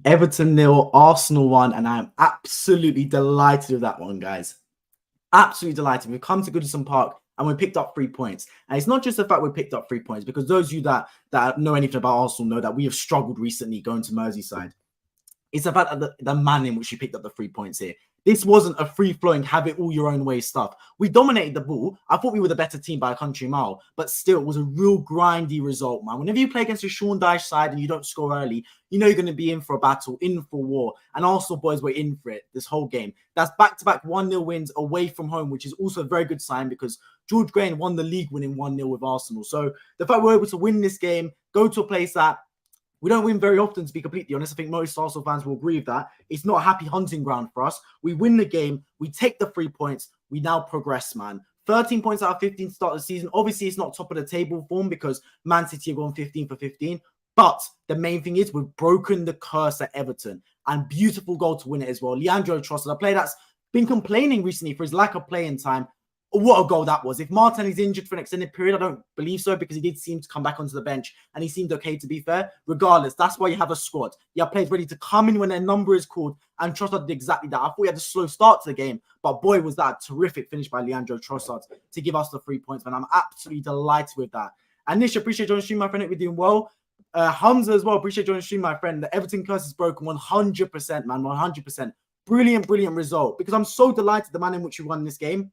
Everton 0, Arsenal 1, and I'm absolutely delighted with that one, guys. Absolutely delighted. We've come to Goodison Park and we picked up 3 points. And it's not just the fact we picked up 3 points, because those of you that know anything about Arsenal know that we have struggled recently going to Merseyside. It's about the manner in which you picked up the 3 points here. This wasn't a free-flowing, have it all your own way stuff. We dominated the ball. I thought we were the better team by a country mile, but still, it was a real grindy result, man. Whenever you play against a Sean Dyche side and you don't score early, you know you're going to be in for a battle, in for war. And Arsenal boys were in for it this whole game. That's back-to-back 1-0 wins away from home, which is also a very good sign because George Graham won the league winning 1-0 with Arsenal. So the fact we're able to win this game, go to a place that we don't win very often, to be completely honest. I think most Arsenal fans will agree with that. It's not a happy hunting ground for us. We win the game. We take the 3 points. We now progress, man. 13 points out of 15 to start the season. Obviously, it's not top of the table form because Man City have gone 15 for 15. But the main thing is we've broken the curse at Everton. And beautiful goal to win it as well. Leandro Trossard, a player that's been complaining recently for his lack of playing time. What a goal that was. If Martinelli's injured for an extended period, I don't believe so, because he did seem to come back onto the bench and he seemed okay, to be fair. Regardless, that's why you have a squad. You have players ready to come in when their number is called, and Trossard did exactly that. I thought we had a slow start to the game, but boy, was that a terrific finish by Leandro Trossard to give us the 3 points, man. I'm absolutely delighted with that. And Nish, appreciate joining the stream, my friend. We're doing well. Hamza as well, appreciate joining the stream, my friend. The Everton curse is broken 100%, man, 100%. Brilliant result, because I'm so delighted the manner in which we won this game.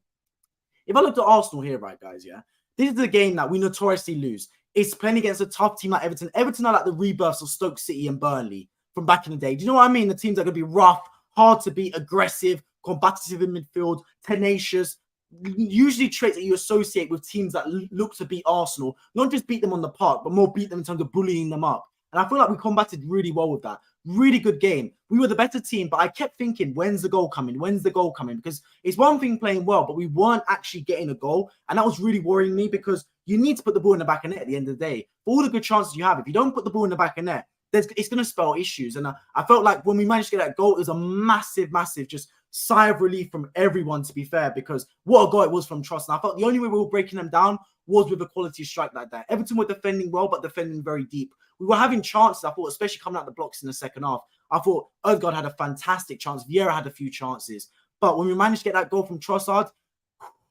If I look at Arsenal here, right, guys, yeah, this is the game that we notoriously lose. It's playing against a tough team like Everton. Everton are like the rebirths of Stoke City and Burnley from back in the day. Do you know what I mean? The teams that are going to be rough, hard to beat, aggressive, combative in midfield, tenacious, usually traits that you associate with teams that look to beat Arsenal. Not just beat them on the park, but more beat them in terms of bullying them up. And I feel like we combated really well with that. Really good game. We were the better team, but I kept thinking, when's the goal coming? When's the goal coming? Because it's one thing playing well, but we weren't actually getting a goal. And that was really worrying me, because you need to put the ball in the back of net at the end of the day. For all the good chances you have, if you don't put the ball in the back of net, it's going to spell issues. And I felt like when we managed to get that goal, it was a massive just sigh of relief from everyone, to be fair, because what a goal it was from Trossard. And I felt the only way we were breaking them down was with a quality strike like that. Everton were defending well, but defending very deep. We were having chances, I thought, especially coming out the blocks in the second half. I thought Odegaard had a fantastic chance. Vieira had a few chances. But when we managed to get that goal from Trossard,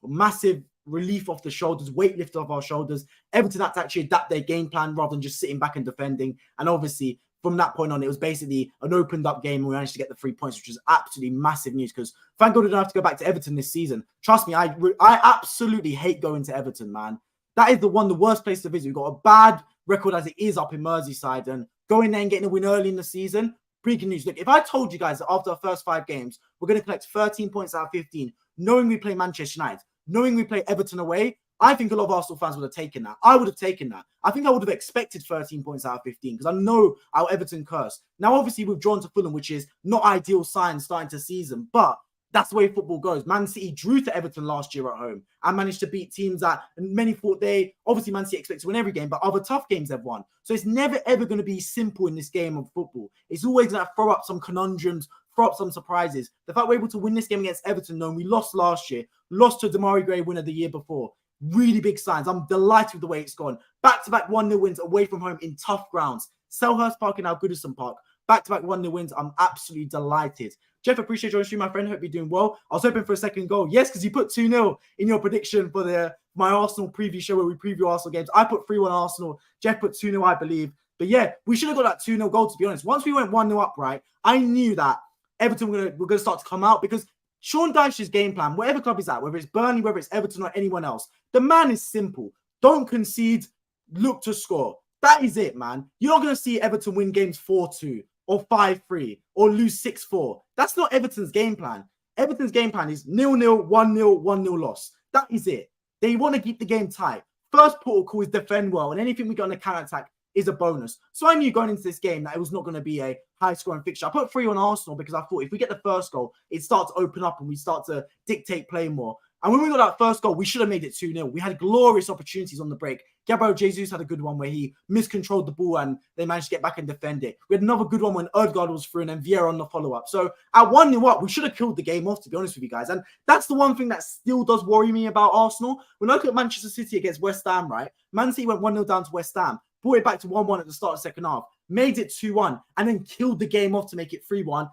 massive relief off the shoulders, weight lifted off our shoulders. Everton had to actually adapt their game plan rather than just sitting back and defending. And obviously, from that point on, it was basically an opened up game, and we managed to get the 3 points, which is absolutely massive news, because thank God we don't have to go back to Everton this season. Trust me, I absolutely hate going to Everton, man. That is the worst place to visit. We've got a bad record as it is up in Merseyside, and going there and getting a win early in the season, pretty good news. Look, if I told you guys that after our first 5 games, we're going to collect 13 points out of 15, knowing we play Manchester United, knowing we play Everton away, I think a lot of Arsenal fans would have taken that. I would have taken that. I think I would have expected 13 points out of 15, because I know our Everton curse. Now, obviously, we've drawn to Fulham, which is not ideal signs starting to season, but that's the way football goes. Man City drew to Everton last year at home and managed to beat teams that many thought obviously Man City expect to win every game, but other tough games they've won. So it's never, ever going to be simple in this game of football. It's always going to throw up some conundrums, throw up some surprises. The fact we're able to win this game against Everton, knowing we lost last year, lost to Damari Gray winner the year before, really big signs. I'm delighted with the way it's gone. Back-to-back 1-0 wins away from home in tough grounds. Selhurst Park and now Goodison Park. Back-to-back 1-0 wins. I'm absolutely delighted. Jeff, appreciate your stream, my friend. Hope you're doing well. I was hoping for a second goal. Yes, because you put 2-0 in your prediction for my Arsenal preview show where we preview Arsenal games. I put 3-1 Arsenal. Jeff put 2-0, I believe. But yeah, we should have got that 2-0 goal, to be honest. Once we went 1-0 up, right, I knew that Everton were going to start to come out, because Sean Dyche's game plan, whatever club he's at, whether it's Burnley, whether it's Everton or anyone else, the man is simple. Don't concede, look to score. That is it, man. You're not going to see Everton win games 4-2 or 5-3 or lose 6-4. That's not Everton's game plan. Everton's game plan is 0-0, 1-0, 1-0 loss. That is it. They want to keep the game tight. First protocol is defend well, and anything we got on the counter-attack is a bonus. So I knew going into this game that it was not going to be a high-scoring fixture. I put 3 on Arsenal because I thought if we get the first goal, it starts to open up and we start to dictate play more. And when we got that first goal, we should have made it 2-0. We had glorious opportunities on the break. Gabriel Jesus had a good one where he miscontrolled the ball and they managed to get back and defend it. We had another good one when Odegaard was through and then Vieira on the follow-up. So at 1-0 up, we should have killed the game off, to be honest with you guys. And that's the one thing that still does worry me about Arsenal. When I look at Manchester City against West Ham, right? Man City went 1-0 down to West Ham, brought it back to 1-1 at the start of the second half. made it 2-1, and then killed the game off to make it 3-1,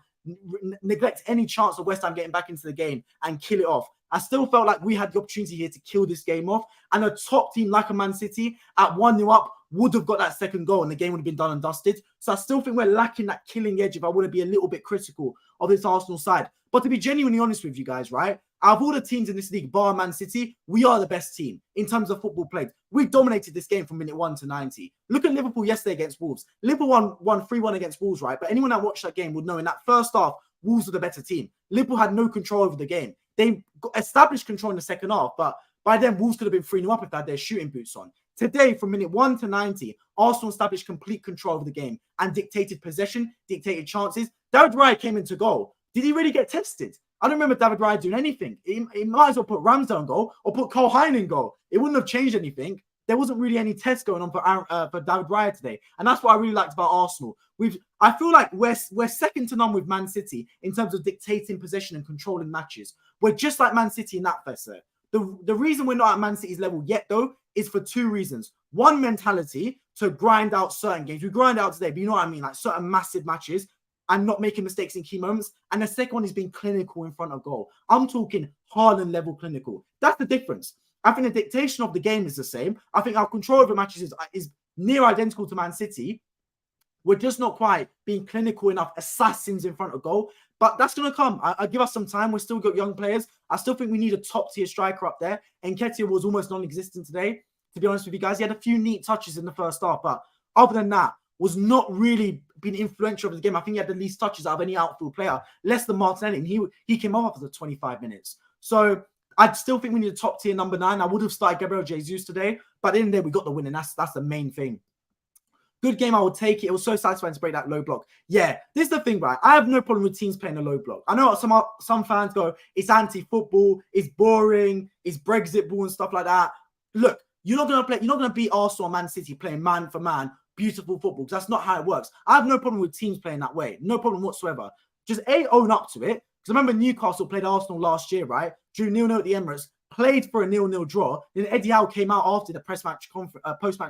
neglect any chance of West Ham getting back into the game and kill it off. I still felt like we had the opportunity here to kill this game off, and a top team like a Man City at 1-0 up would have got that second goal and the game would have been done and dusted. So I still think we're lacking that killing edge if I want to be a little bit critical of this Arsenal side. But to be genuinely honest with you guys, right, out of all the teams in this league, bar Man City, we are the best team in terms of football played. We dominated this game from minute 1 to 90. Look at Liverpool yesterday against Wolves. Liverpool won 3-1 against Wolves, right? But anyone that watched that game would know in that first half, Wolves were the better team. Liverpool had no control over the game. They established control in the second half, but by then, Wolves could have been 3-0 up if they had their shooting boots on. Today, from minute 1 to 90, Arsenal established complete control of the game and dictated possession, dictated chances. David Raya came into goal. Did he really get tested? I don't remember David Raya doing anything. He might as well put Ramsdale in goal or put Cole Hine in goal. It wouldn't have changed anything. There wasn't really any test going on for David Raya today. And that's what I really liked about Arsenal. I feel like we're second to none with Man City in terms of dictating possession and controlling matches. We're just like Man City in that facet. The reason we're not at Man City's level yet, though, is for two reasons. One, mentality to grind out certain games. We grind out today, but you know what I mean? Like certain massive matches and not making mistakes in key moments. And the second one is being clinical in front of goal. I'm talking Haaland level clinical. That's the difference. I think the dictation of the game is the same. I think our control over matches is near identical to Man City. We're just not quite being clinical enough, assassins in front of goal. But that's going to come. I give us some time. We've still got young players. I still think we need a top-tier striker up there. Nketiah was almost non-existent today, to be honest with you guys. He had a few neat touches in the first half, but other than that, was not really been influential over the game. I think he had the least touches out of any outfield player, less than Martinelli, and he came off after 25 minutes. So I still think we need a top-tier number 9. I would have started Gabriel Jesus today, but at the end of the day, we got the win, and that's the main thing. Good game, I would take it. It was so satisfying to break that low block. Yeah, this is the thing, right? I have no problem with teams playing a low block. I know some fans go, it's anti-football, it's boring, it's Brexit ball and stuff like that. Look, you're not gonna beat Arsenal or Man City playing man for man, beautiful football, because that's not how it works. I have no problem with teams playing that way. No problem whatsoever. Just own up to it. Because remember, Newcastle played Arsenal last year, right? Drew 0-0 at the Emirates. Played for a 0-0 draw. Then Eddie Howe came out after the post-match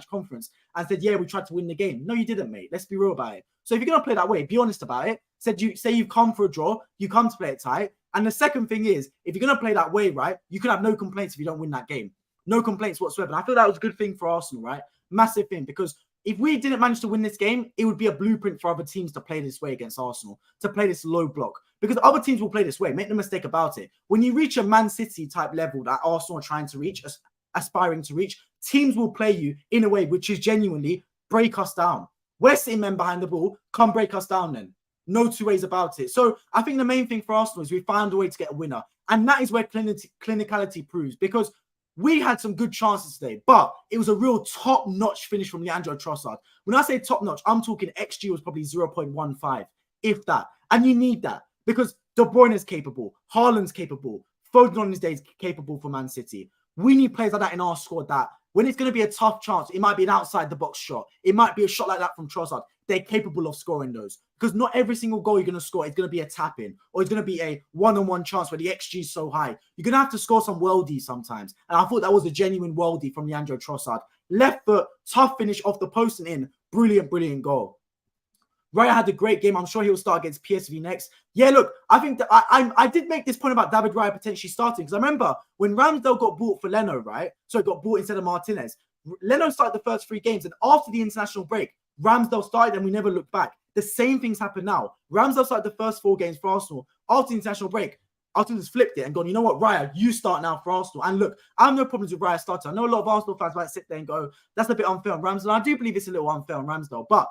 conference and said, yeah, we tried to win the game. No, you didn't, mate. Let's be real about it. So if you're going to play that way, be honest about it. Say you've come for a draw, you come to play it tight. And the second thing is, if you're going to play that way, right, you can have no complaints if you don't win that game. No complaints whatsoever. And I feel that was a good thing for Arsenal, right? Massive thing, because if we didn't manage to win this game, it would be a blueprint for other teams to play this way against Arsenal, to play this low block. Because other teams will play this way. Make no mistake about it. When you reach a Man City type level that Arsenal are trying to reach, aspiring to reach, teams will play you in a way which is genuinely break us down. We're sitting men behind the ball. Come break us down then. No two ways about it. So I think the main thing for Arsenal is we found a way to get a winner. And that is where clinicality proves. Because we had some good chances today, but it was a real top-notch finish from Leandro Trossard. When I say top-notch, I'm talking XG was probably 0.15, if that. And you need that. Because De Bruyne is capable, Haaland's capable, Foden on his days capable for Man City. We need players like that in our squad that when it's going to be a tough chance, it might be an outside-the-box shot. It might be a shot like that from Trossard. They're capable of scoring those. Because not every single goal you're going to score is going to be a tap-in or it's going to be a one-on-one chance where the XG is so high. You're going to have to score some worldies sometimes. And I thought that was a genuine worldie from Leandro Trossard. Left foot, tough finish off the post and in. Brilliant, brilliant goal. Raya had a great game. I'm sure he'll start against PSV next. Yeah, look, I think that I did make this point about David Raya potentially starting because I remember when Ramsdale got bought for Leno, right? So it got bought instead of Martinez. Leno started the first 3 games, and after the international break, Ramsdale started and we never looked back. The same things happen now. Ramsdale started the first 4 games for Arsenal. After the international break, Arsenal just flipped it and gone, you know what, Raya, you start now for Arsenal. And look, I have no problems with Raya starting. I know a lot of Arsenal fans might sit there and go, that's a bit unfair on Ramsdale. I do believe it's a little unfair on Ramsdale, but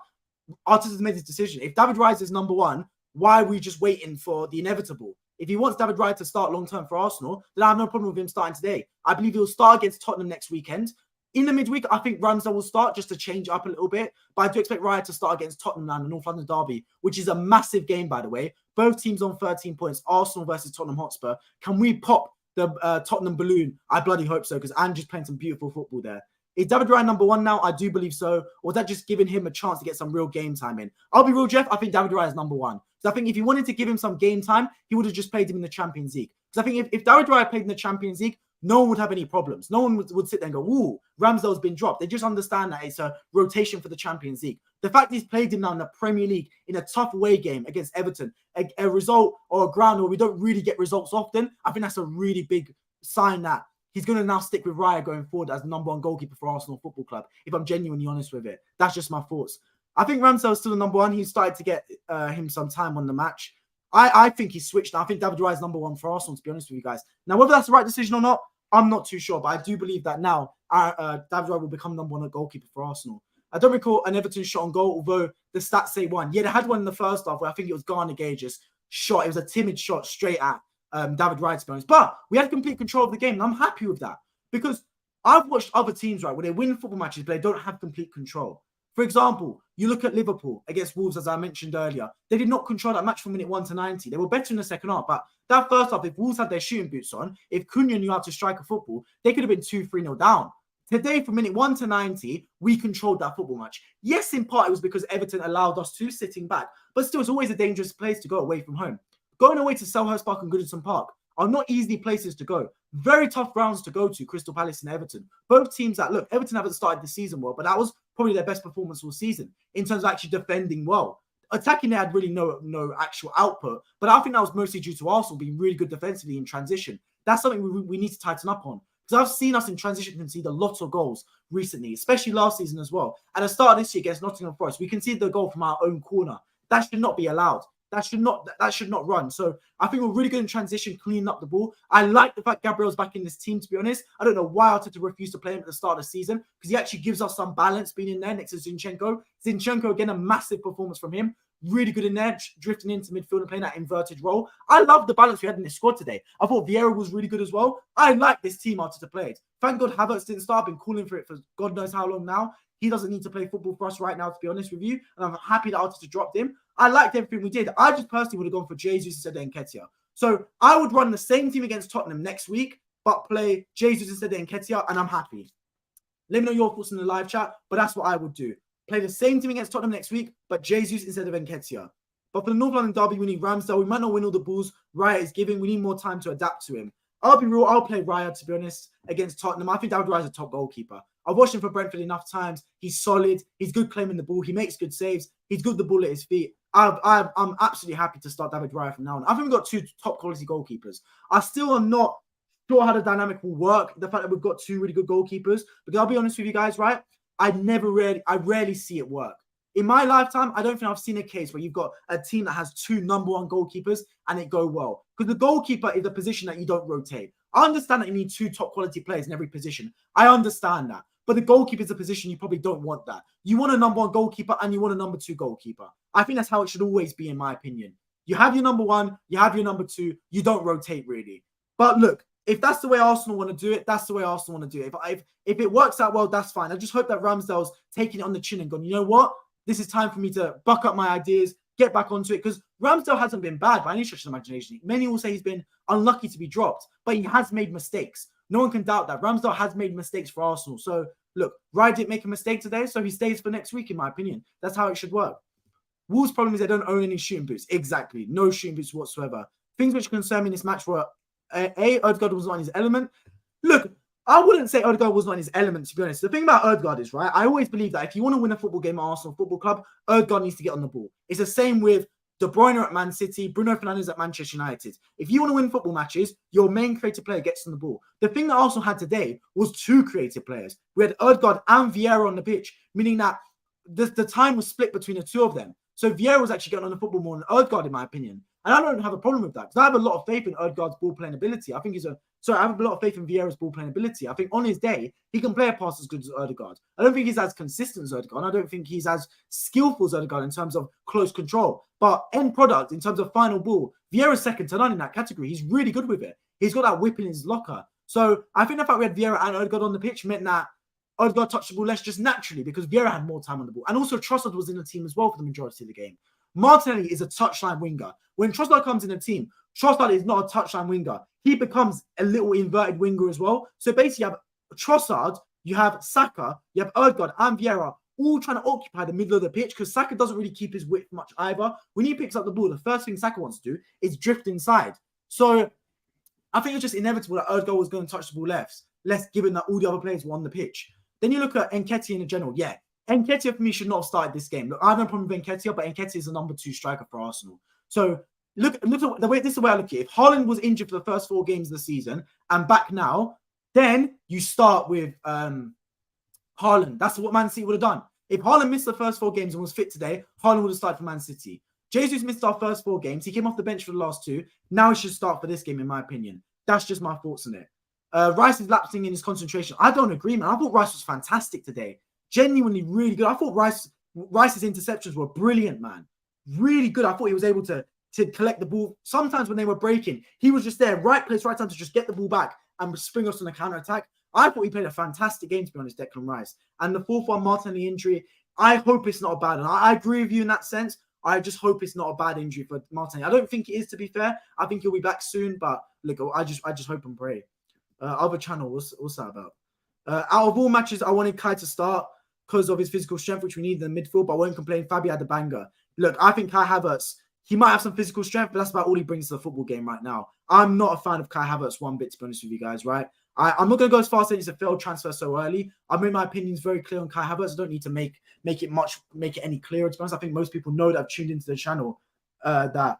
Arteta's made his decision. If David Raya is number 1, why are we just waiting for the inevitable? If he wants David Raya to start long-term for Arsenal, then I have no problem with him starting today. I believe he'll start against Tottenham next weekend. In the midweek, I think Ramsdale will start just to change up a little bit. But I do expect Raya to start against Tottenham and the North London derby, which is a massive game, by the way. Both teams on 13 points, Arsenal versus Tottenham Hotspur. Can we pop the Tottenham balloon? I bloody hope so, because Andrew's playing some beautiful football there. Is David Raya number 1 now? I do believe so. Or is that just giving him a chance to get some real game time in? I'll be real, Jeff. I think David Raya is number 1. So I think if he wanted to give him some game time, he would have just played him in the Champions League. Because I think if David Raya played in the Champions League, no one would have any problems. No one would sit there and go, ooh, Ramsdale's been dropped. They just understand that it's a rotation for the Champions League. The fact he's played him now in the Premier League in a tough away game against Everton, a result or a ground where we don't really get results often, I think that's a really big sign that he's going to now stick with Raya going forward as the #1 goalkeeper for Arsenal Football Club, if I'm genuinely honest with it. That's just my thoughts. I think Ramsdale's still the #1. He's started to get him some time on the match. I think he's switched now. I think David Raya is #1 for Arsenal, to be honest with you guys. Now, whether that's the right decision or not, I'm not too sure, but I do believe that now David Raya will become #1 goalkeeper for Arsenal. I don't recall an Everton shot on goal, although the stats say one. Yeah, they had one in the first half where I think it was Garner Gage's shot. It was a timid shot straight at David Raya, to be honest. But we had complete control of the game, and I'm happy with that because I've watched other teams, right, where they win football matches, but they don't have complete control. For example, you look at Liverpool against Wolves, as I mentioned earlier. They did not control that match from minute 1 to 90. They were better in the second half, but that first half, if Wolves had their shooting boots on, if Cunha knew how to strike a football, they could have been 2-3-0 down. Today, from minute 1 to 90, we controlled that football match. Yes, in part, it was because Everton allowed us to sitting back, but still, it's always a dangerous place to go away from home. Going away to Selhurst Park and Goodison Park are not easy places to go. Very tough grounds to go to, Crystal Palace and Everton. Both teams that, look, Everton haven't started the season well, but that was probably their best performance all season in terms of actually defending well. Attacking, they had really no actual output, but I think that was mostly due to Arsenal being really good defensively in transition. That's something we need to tighten up on. Because I've seen us in transition concede a lot of goals recently, especially last season as well. At the start of this year against Nottingham Forest, we conceded the goal from our own corner. That should not be allowed. That should not run. So I think we're really good in transition, cleaning up the ball. I like the fact Gabriel's back in this team, to be honest. I don't know why Arteta refused to play him at the start of the season because he actually gives us some balance being in there next to Zinchenko. Zinchenko, again, a massive performance from him. Really good in there, drifting into midfield and playing that inverted role. I love the balance we had in this squad today. I thought Vieira was really good as well. I like this team Arteta played. Thank God Havertz didn't start. I've been calling for it for God knows how long now. He doesn't need to play football for us right now, to be honest with you. And I'm happy that Arteta dropped him. I liked everything we did. I just personally would have gone for Jesus instead of Nketiah. So I would run the same team against Tottenham next week, but play Jesus instead of Nketiah, and I'm happy. Let me know your thoughts in the live chat, but that's what I would do. Play the same team against Tottenham next week, but Jesus instead of Nketiah. But for the North London derby, we need Ramsdale. We might not win all the balls Raya is giving. We need more time to adapt to him. I'll be real. I'll play Raya, to be honest, against Tottenham. I think David Raya is a top goalkeeper. I've watched him for Brentford enough times. He's solid. He's good claiming the ball. He makes good saves. He's good with the ball at his feet. I'm absolutely happy to start David Raya from now on. I think we've got 2 top quality goalkeepers. I still am not sure how the dynamic will work. The fact that we've got 2 really good goalkeepers. Because I'll be honest with you guys, right? I rarely see it work. In my lifetime, I don't think I've seen a case where you've got a team that has 2 #1 goalkeepers and it go well. Because the goalkeeper is a position that you don't rotate. I understand that you need 2 top quality players in every position. I understand that. But the goalkeeper is a position you probably don't want that. You want a #1 goalkeeper and you want a #2 goalkeeper. I think that's how it should always be, in my opinion. You have your #1, you have your #2, you don't rotate really. But look, if that's the way Arsenal want to do it, that's the way Arsenal want to do it. If it works out well, that's fine. I just hope that Ramsdale's taking it on the chin and gone, you know what? This is time for me to buck up my ideas, get back onto it. Because Ramsdale hasn't been bad by any stretch of the imagination. Many will say he's been unlucky to be dropped, but he has made mistakes. No one can doubt that. Ramsdale has made mistakes for Arsenal. So, look, Raya didn't make a mistake today, so he stays for next week, in my opinion. That's how it should work. Wolves' problem is they don't own any shooting boots. Exactly. No shooting boots whatsoever. Things which concern me in this match were, Odegaard was not in his element. Look, I wouldn't say Odegaard was not in his element, to be honest. The thing about Odegaard is, right, I always believe that if you want to win a football game at Arsenal Football Club, Odegaard needs to get on the ball. It's the same with De Bruyne at Man City, Bruno Fernandes at Manchester United. If you want to win football matches, your main creative player gets on the ball. The thing that Arsenal had today was 2 creative players. We had Odegaard and Vieira on the pitch, meaning that the time was split between the 2 of them. So Vieira was actually getting on the football more than Odegaard, in my opinion. And I don't have a problem with that because I have a lot of faith in Odegaard's ball playing ability. I have a lot of faith in Vieira's ball playing ability. I think on his day, he can play a pass as good as Odegaard. I don't think he's as consistent as Odegaard. I don't think he's as skillful as Odegaard in terms of close control. But end product, in terms of final ball, Vieira's second to none in that category. He's really good with it. He's got that whip in his locker. So I think the fact we had Vieira and Odegaard on the pitch meant that Odegaard touched the ball less just naturally because Vieira had more time on the ball. And also Trossard was in the team as well for the majority of the game. Martinelli is a touchline winger. When Trossard comes in the team, Trossard is not a touchline winger. He becomes a little inverted winger as well. So basically, you have Trossard, you have Saka, you have Odegaard and Vieira all trying to occupy the middle of the pitch because Saka doesn't really keep his width much either. When he picks up the ball, the first thing Saka wants to do is drift inside. So I think it's just inevitable that Erdogan was going to touch the ball less given that all the other players were on the pitch. Then you look at Nketiah in general. Yeah, Nketiah for me should not have started this game. Look, I have no problem with Nketiah, but Nketiah is the number 2 striker for Arsenal. So look at the way, this is the way I look at it. If Haaland was injured for the first 4 games of the season and back now, then you start with Haaland. That's what Man City would have done. If Haaland missed the first 4 games and was fit today, Haaland would have started for Man City. Jesus missed our first 4 games. He came off the bench for the last 2. Now he should start for this game, in my opinion. That's just my thoughts on it. Rice is lapsing in his concentration. I don't agree, man. I thought Rice was fantastic today. Genuinely really good. I thought Rice's interceptions were brilliant, man. Really good. I thought he was able to collect the ball. Sometimes when they were breaking, he was just there, right place, right time to just get the ball back and spring us on a counter-attack. I thought he played a fantastic game, to be honest, Declan Rice. And the 4th one, Martinelli injury, I hope it's not a bad one. I agree with you in that sense. I just hope it's not a bad injury for Martinelli. I don't think it is, to be fair. I think he'll be back soon, but look, I just hope and pray. Other channel, what's that about? Out of all matches, I wanted Kai to start because of his physical strength, which we need in the midfield, but I won't complain. Fabi had a banger. Look, I think Kai Havertz, he might have some physical strength, but that's about all he brings to the football game right now. I'm not a fan of Kai Havertz one bit, to be honest with you guys, right? I'm not going to go as far as saying it's a failed transfer so early. I made my opinions very clear on Kai Havertz. I don't need to make it any clearer, to be honest. I think most people know that I've tuned into the channel that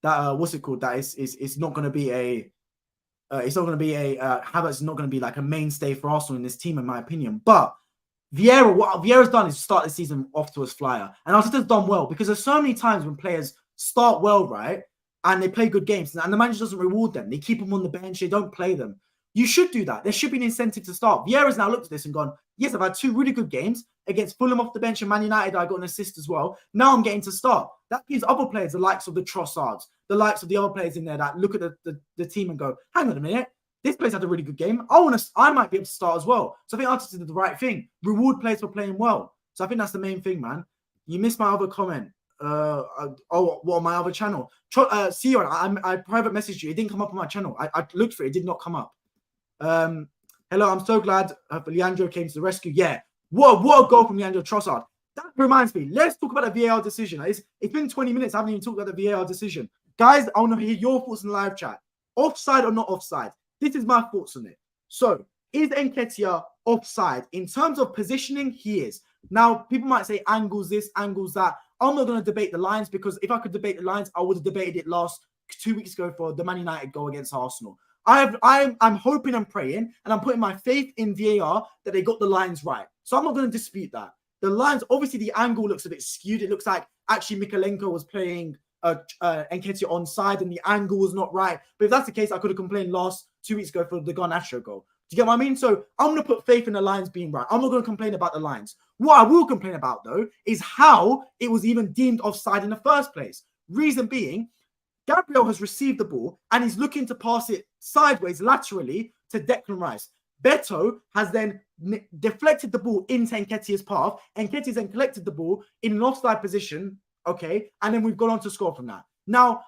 what's it called? That it's not going to be a Havertz is not going to be like a mainstay for Arsenal in this team, in my opinion. But Vieira, what Vieira's done is start the season off to his flyer. And Arteta's done well because there's so many times when players start well, right? And they play good games and the manager doesn't reward them. They keep them on the bench. They don't play them. You should do that. There should be an incentive to start. Vieira's now looked at this and gone, yes, I've had 2 really good games against Fulham off the bench and Man United. I got an assist as well. Now I'm getting to start. That gives other players, the likes of the Trossards, the likes of the other players in there that look at the team and go, hang on a minute. This player's had a really good game. I might be able to start as well. So I think Arteta did the right thing. Reward players for playing well. So I think that's the main thing, man. You missed my other comment. What on my other channel? Sion, I private messaged you. It didn't come up on my channel. I looked for it. It did not come up. Hello, I'm so glad Leandro came to the rescue. Yeah. What a goal from Leandro Trossard. That reminds me. Let's talk about the VAR decision. It's been 20 minutes. I haven't even talked about the VAR decision. Guys, I want to hear your thoughts in the live chat. Offside or not offside? This is my thoughts on it. So, is Nketiah offside? In terms of positioning, he is. Now, people might say angles this, angles that. I'm not going to debate the lines because if I could debate the lines, I would have debated it last 2 weeks ago for the Man United goal against Arsenal. I'm hoping and praying, and I'm putting my faith in VAR that they got the lines right. So I'm not going to dispute that. The lines, obviously, the angle looks a bit skewed. It looks like actually Mikalenko was playing Nketiah onside and the angle was not right. But if that's the case, I could have complained last 2 weeks ago for the Garnacho goal. Do you get what I mean? So I'm going to put faith in the lines being right. I'm not going to complain about the lines. What I will complain about, though, is how it was even deemed offside in the first place. Reason being, Gabriel has received the ball and he's looking to pass it sideways, laterally, to Declan Rice. Beto has then deflected the ball into Nketiah's path. Nketiah's then collected the ball in an offside position, okay? And then we've gone on to score from that. Now,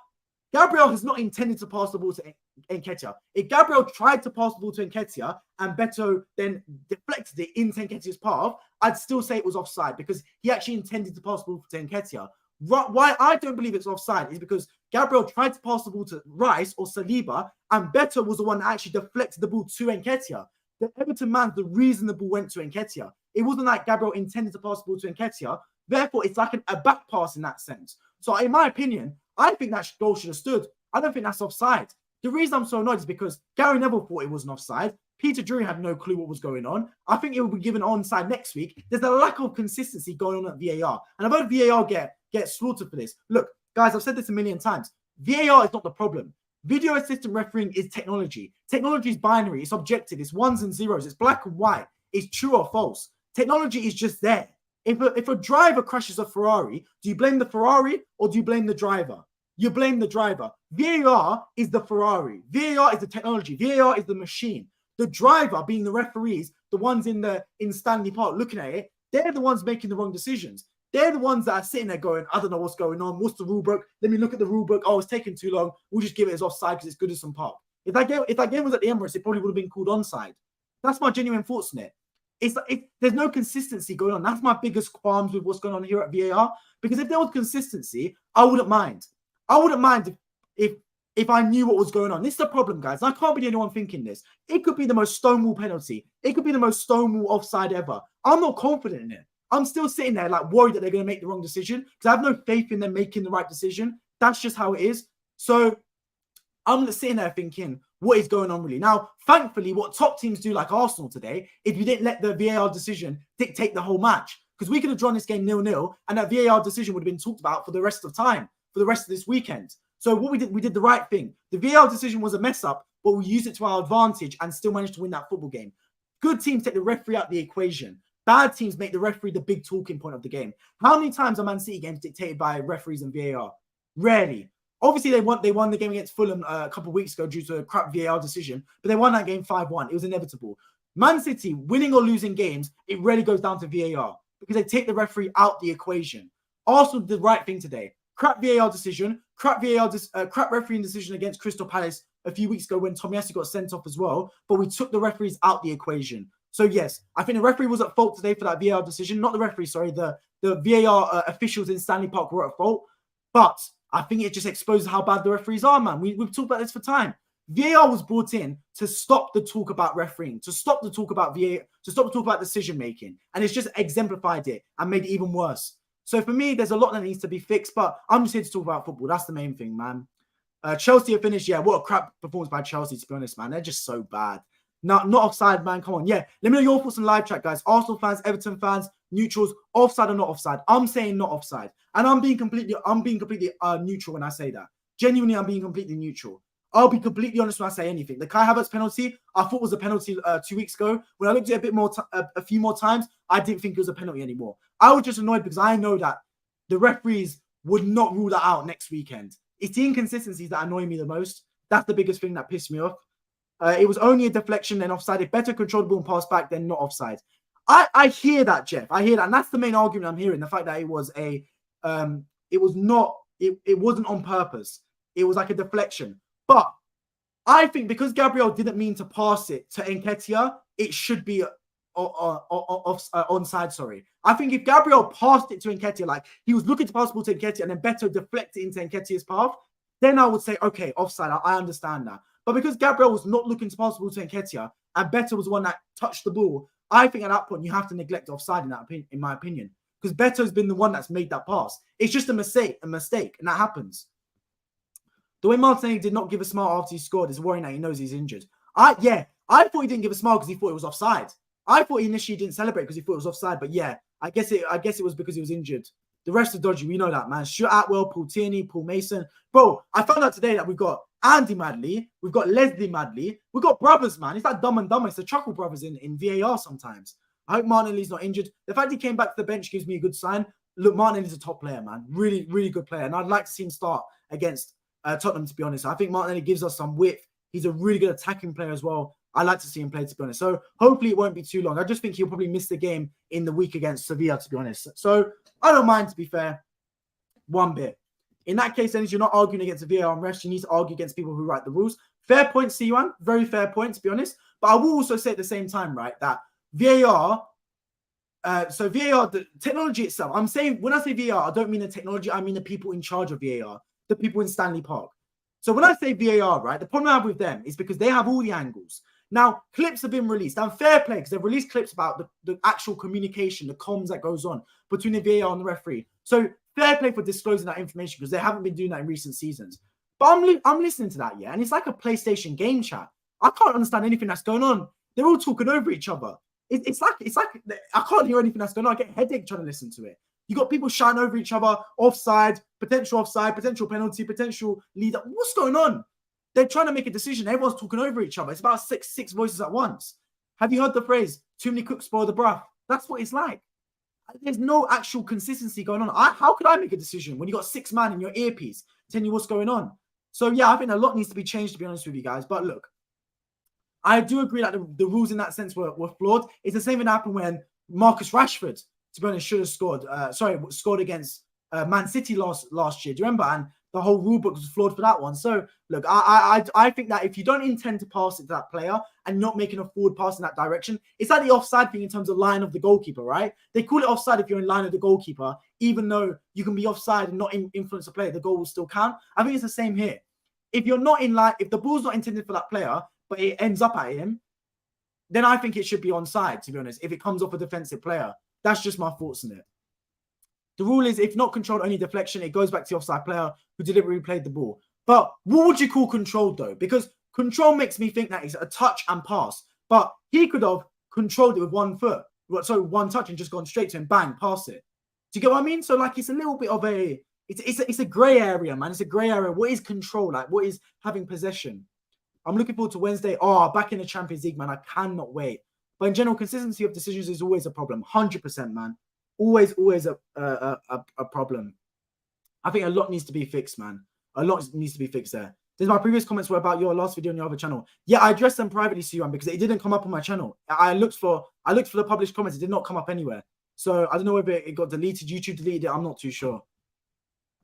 Gabriel has not intended to pass the ball to Nketiah. If Gabriel tried to pass the ball to Nketiah and Beto then deflected it into Nketiah's path, I'd still say it was offside because he actually intended to pass the ball to Nketiah. Why I don't believe it's offside is because Gabriel tried to pass the ball to Rice or Saliba and Beto was the one that actually deflected the ball to Nketiah. The Everton man's the reason the ball went to Nketiah. It wasn't like Gabriel intended to pass the ball to Nketiah. Therefore, it's like a back pass in that sense. So in my opinion, I think that goal should have stood. I don't think that's offside. The reason I'm so annoyed is because Gary Neville thought it wasn't offside. Peter Drury had no clue what was going on. I think it will be given onside next week. There's a lack of consistency going on at VAR. And I've heard VAR get slaughtered for this. Look, guys, I've said this a million times. VAR is not the problem. Video assistant refereeing is technology. Technology is binary. It's objective. It's ones and zeros. It's black and white. It's true or false. Technology is just there. If a driver crashes a Ferrari, do you blame the Ferrari or do you blame the driver? You blame the driver. VAR is the Ferrari. VAR is the technology. VAR is the machine. The driver, being the referees, the ones in Stanley Park looking at it, they're the ones making the wrong decisions. They're the ones that are sitting there going, I don't know what's going on. What's the rule book? Let me look at the rule book. Oh, it's taking too long. We'll just give it as offside because it's Goodison Park. If that game was at the Emirates, it probably would have been called onside. That's my genuine thoughts on it. There's no consistency going on. That's my biggest qualms with what's going on here at VAR. Because if there was consistency, I wouldn't mind. I wouldn't mind if if I knew what was going on. This is the problem, guys. I can't be the only one thinking this. It could be the most stonewall penalty. It could be the most stonewall offside ever. I'm not confident in it. I'm still sitting there like worried that they're going to make the wrong decision because I have no faith in them making the right decision. That's just how it is. So I'm sitting there thinking, what is going on really? Now, thankfully, what top teams do like Arsenal today, if you didn't let the VAR decision dictate the whole match, because we could have drawn this game 0-0 and that VAR decision would have been talked about for the rest of time, for the rest of this weekend. So what we did the right thing. The VAR decision was a mess up, but we used it to our advantage and still managed to win that football game. Good teams take the referee out the equation. Bad teams make the referee the big talking point of the game. How many times are Man City games dictated by referees and VAR? Rarely. Obviously, they won the game against Fulham a couple of weeks ago due to a crap VAR decision, but they won that game 5-1. It was inevitable. Man City, winning or losing games, it rarely goes down to VAR because they take the referee out the equation. Arsenal did the right thing today. Crap VAR decision, crap refereeing decision against Crystal Palace a few weeks ago when Tomiyasu got sent off as well, but we took the referees out the equation. So yes, I think the referee was at fault today for that VAR decision. Not the referee, sorry. The VAR officials in Stanley Park were at fault. But I think it just exposes how bad the referees are, man. We've talked about this for time. VAR was brought in to stop the talk about refereeing, to stop the talk about VAR, to stop the talk about decision making. And it's just exemplified it and made it even worse. So for me, there's a lot that needs to be fixed, but I'm just here to talk about football. That's the main thing, man. Chelsea have finished. Yeah, what a crap performance by Chelsea, to be honest, man. They're just so bad. Not offside, man. Come on. Yeah, let me know your thoughts on live chat, guys. Arsenal fans, Everton fans, neutrals, offside or not offside. I'm saying not offside. And I'm being completely neutral when I say that. Genuinely, I'm being completely neutral. I'll be completely honest when I say anything. The Kai Havertz penalty, I thought was a penalty 2 weeks ago. When I looked at it a few more times, I didn't think it was a penalty anymore. I was just annoyed because I know that the referees would not rule that out next weekend. It's the inconsistencies that annoy me the most. That's the biggest thing that pissed me off. It was only a deflection then offside. It better control the ball and pass back than not offside. I hear that, Jeff. I hear that. And that's the main argument I'm hearing. The fact that it wasn't on purpose. It was like a deflection. But I think because Gabriel didn't mean to pass it to Nketiah, it should be onside, sorry. I think if Gabriel passed it to Nketiah, like he was looking to pass the ball to Nketiah and then Beto deflected into Nketiah's path, then I would say, okay, offside. I understand that. But because Gabriel was not looking to pass the ball to Nketiah and Beto was the one that touched the ball, I think at that point you have to neglect offside in my opinion. Because Beto's been the one that's made that pass. It's just a mistake, and that happens. The way Martinelli did not give a smile after he scored is worrying that he knows he's injured. I thought he didn't give a smile because he thought it was offside. I thought he initially didn't celebrate because he thought it was offside. But yeah, I guess it was because he was injured. The rest are dodgy. We know that, man. Stuart Atwell, Paul Tierney, Paul Mason. Bro, I found out today that we've got Andy Madley, we've got Leslie Madley, we've got brothers, man. It's like Dumb and Dumber. It's the Chuckle Brothers in VAR sometimes. I hope Martinelli's not injured. The fact he came back to the bench gives me a good sign. Look, Martinelli's a top player, man. Really, really good player. And I'd like to see him start against Tottenham, to be honest. I think Martinelli gives us some width. He's a really good attacking player as well. I like to see him play, to be honest. So hopefully it won't be too long. I just think he'll probably miss the game in the week against Sevilla, to be honest. So I don't mind, to be fair, one bit. In that case, then, you're not arguing against a VAR unrest. You need to argue against people who write the rules. Fair point, C1. Very fair point, to be honest. But I will also say at the same time, right, that VAR, VAR, the technology itself, I'm saying, when I say VAR, I don't mean the technology, I mean the people in charge of VAR, the people in Stanley Park. So when I say VAR, right, the problem I have with them is because they have all the angles. Now, clips have been released. And fair play, because they've released clips about the actual communication, the comms that goes on between the VAR and the referee. So fair play for disclosing that information because they haven't been doing that in recent seasons. But I'm listening to that, yeah, and it's like a PlayStation game chat. I can't understand anything that's going on. They're all talking over each other. It's like I can't hear anything that's going on. I get a headache trying to listen to it. You got people shouting over each other, offside, potential penalty, potential lead. What's going on? They're trying to make a decision. Everyone's talking over each other. It's about six voices at once. Have you heard the phrase, too many cooks spoil the broth? That's what it's like. There's no actual consistency going on. How could I make a decision when you got 6 man in your earpiece telling you what's going on? So, yeah, I think a lot needs to be changed, to be honest with you guys. But look, I do agree that the rules in that sense were flawed. It's the same thing that happened when Marcus Rashford, to be honest, should have scored against Man City last year. Do you remember? And the whole rule book was flawed for that one. So, look, I think that if you don't intend to pass it to that player and not making a forward pass in that direction, it's like the offside thing in terms of line of the goalkeeper, right? They call it offside if you're in line of the goalkeeper, even though you can be offside and not influence the player, the goal will still count. I think it's the same here. If you're not in line, if the ball's not intended for that player, but it ends up at him, then I think it should be onside, to be honest, if it comes off a defensive player. That's just my thoughts on it. The rule is if not controlled, only deflection, it goes back to the offside player who deliberately played the ball. But what would you call controlled, though? Because control makes me think that it's a touch and pass. But he could have controlled it with 1 foot. So 1 touch and just gone straight to him, bang, pass it. Do you get what I mean? So, like, it's a little bit of a... It's a grey area, man. It's a grey area. What is control? Like, what is having possession? I'm looking forward to Wednesday. Oh, back in the Champions League, man. I cannot wait. But in general, consistency of decisions is always a problem. 100%, man. Always a problem. I think a lot needs to be fixed, man. A lot needs to be fixed there. My previous comments were about your last video on your other channel. Yeah, I addressed them privately, Suyan, because it didn't come up on my channel. I looked for the published comments. It did not come up anywhere. So I don't know whether it got deleted. YouTube deleted it. I'm not too sure.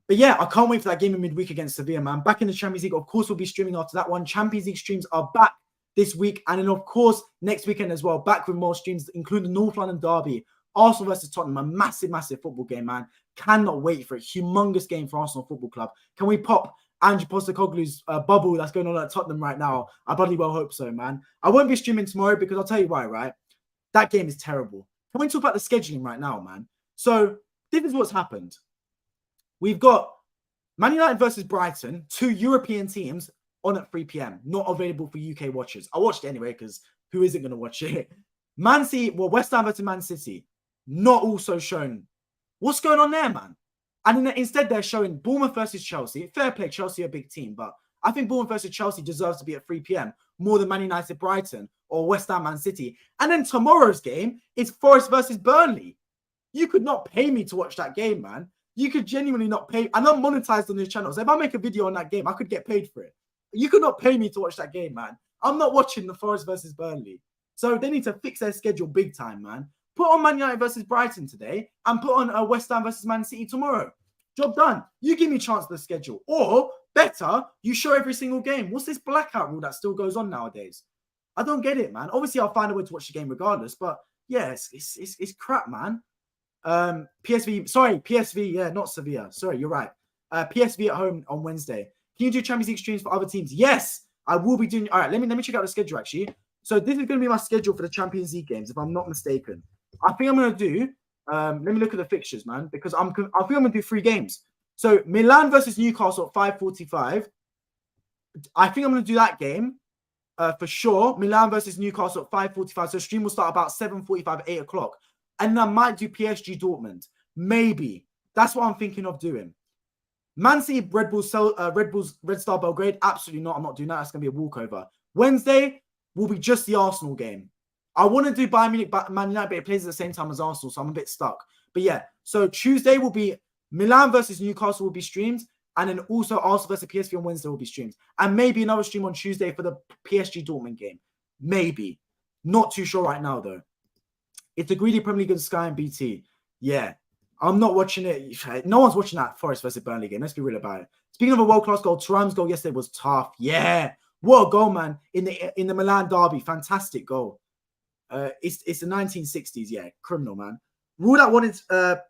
But yeah, I can't wait for that game in midweek against Sevilla, man. Back in the Champions League, of course, we'll be streaming after that one. Champions League streams are back this week. And then, of course, next weekend as well, back with more streams, including the North London derby. Arsenal versus Tottenham, a massive football game, man. Cannot wait for it. Humongous game for Arsenal Football Club. Can we pop Andrew Postecoglou's bubble that's going on at Tottenham right now? I bloody well hope so, man. I won't be streaming tomorrow because I'll tell you why, right? That game is terrible. Can we talk about the scheduling right now, man? So this is what's happened. We've got Man United versus Brighton, 2 European teams on at 3 p.m. Not available for UK watchers. I watched it anyway because who isn't going to watch it? Man City, well, West Ham versus Man City, not also shown. What's going on there, man? And instead, they're showing Bournemouth versus Chelsea. Fair play, Chelsea, a big team, but I think Bournemouth versus Chelsea deserves to be at 3 p.m. more than Man United Brighton or West Ham Man City. And then tomorrow's game is Forest versus Burnley. You could not pay me to watch that game, man. You could genuinely not pay. And I'm monetized on this channel. So if I make a video on that game, I could get paid for it. You could not pay me to watch that game, man. I'm not watching the Forest versus Burnley. So they need to fix their schedule big time, man. Put on Man United versus Brighton today and put on West Ham versus Man City tomorrow. Job done. You give me a chance to the schedule. Or, better, you show every single game. What's this blackout rule that still goes on nowadays? I don't get it, man. Obviously, I'll find a way to watch the game regardless. But, yeah, it's crap, man. PSV, yeah, not Sevilla. Sorry, you're right. PSV at home on Wednesday. Can you do Champions League streams for other teams? Yes, I will be doing. All right, let me check out the schedule, actually. So this is going to be my schedule for the Champions League games, if I'm not mistaken. I think I'm going to do, let me look at the fixtures, man, because I think I'm going to do 3 games. So Milan versus Newcastle at 5:45. I think I'm going to do that game for sure. Milan versus Newcastle at 5:45. So stream will start about 7:45, 8 o'clock. And then I might do PSG Dortmund. Maybe. That's what I'm thinking of doing. Man City, Red Star Belgrade. Absolutely not. I'm not doing that. That's going to be a walkover. Wednesday will be just the Arsenal game. I want to do Bayern Munich, Man United, but it plays at the same time as Arsenal, so I'm a bit stuck. But yeah, so Tuesday will be Milan versus Newcastle will be streamed, and then also Arsenal versus PSV on Wednesday will be streamed. And maybe another stream on Tuesday for the PSG Dortmund game. Maybe. Not too sure right now, though. It's a greedy Premier League of Sky and BT. Yeah. I'm not watching it. No one's watching that Forest versus Burnley game. Let's be real about it. Speaking of a world-class goal, Thuram's goal yesterday was tough. Yeah. What a goal, man. In the Milan derby. Fantastic goal. It's the 1960s. Yeah. Criminal, man. Rule that wanted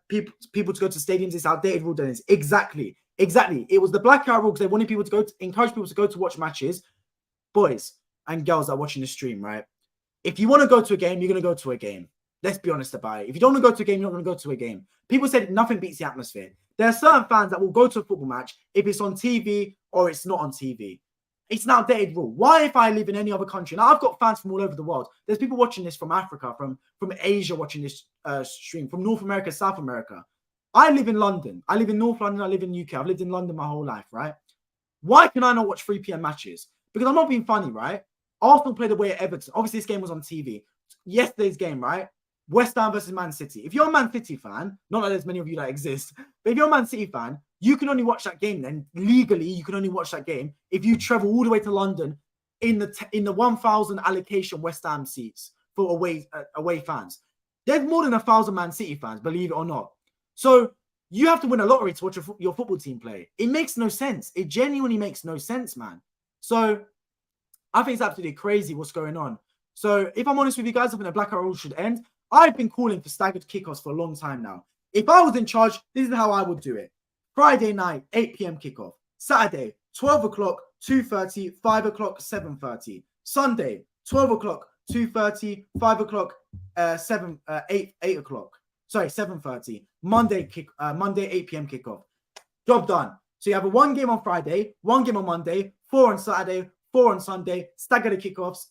people to go to stadiums. It's outdated rule, Dennis. Exactly. It was the blackout rule because they wanted people to encourage people to go to watch matches. Boys and girls that are watching the stream, right? If you want to go to a game, you're going to go to a game. Let's be honest about it. If you don't want to go to a game, you're not going to go to a game. People said nothing beats the atmosphere. There are certain fans that will go to a football match if it's on TV or it's not on TV. It's an outdated rule. Why, if I live in any other country? Now, I've got fans from all over the world. There's people watching this from Africa, from Asia watching this stream, from North America, South America. I live in London. I live in North London. I live in UK. I've lived in London my whole life, right? Why can I not watch 3 p.m. matches? Because I'm not being funny, right? Arsenal played away at Everton. Obviously, this game was on TV. Yesterday's game, right? West Ham versus Man City. If you're a Man City fan, not that there's many of you that exist, but if you're a Man City fan, you can only watch that game then. Legally, you can only watch that game if you travel all the way to London in the 1,000 allocation West Ham seats for away fans. There's more than 1,000 Man City fans, believe it or not. So you have to win a lottery to watch your football team play. It makes no sense. It genuinely makes no sense, man. So I think it's absolutely crazy what's going on. So if I'm honest with you guys, I think the blackout rule should end. I've been calling for staggered kickoffs for a long time now. If I was in charge, this is how I would do it. Friday night, 8 p.m. kickoff. Saturday, 12 o'clock, 2:30, 5 o'clock, 7:30. Sunday, 12 o'clock, 2:30, 5 o'clock, 8 o'clock. Sorry, 7:30. Monday, 8 p.m. kickoff. Job done. So you have a 1 game on Friday, 1 game on Monday, 4 on Saturday, 4 on Sunday, stagger the kickoffs.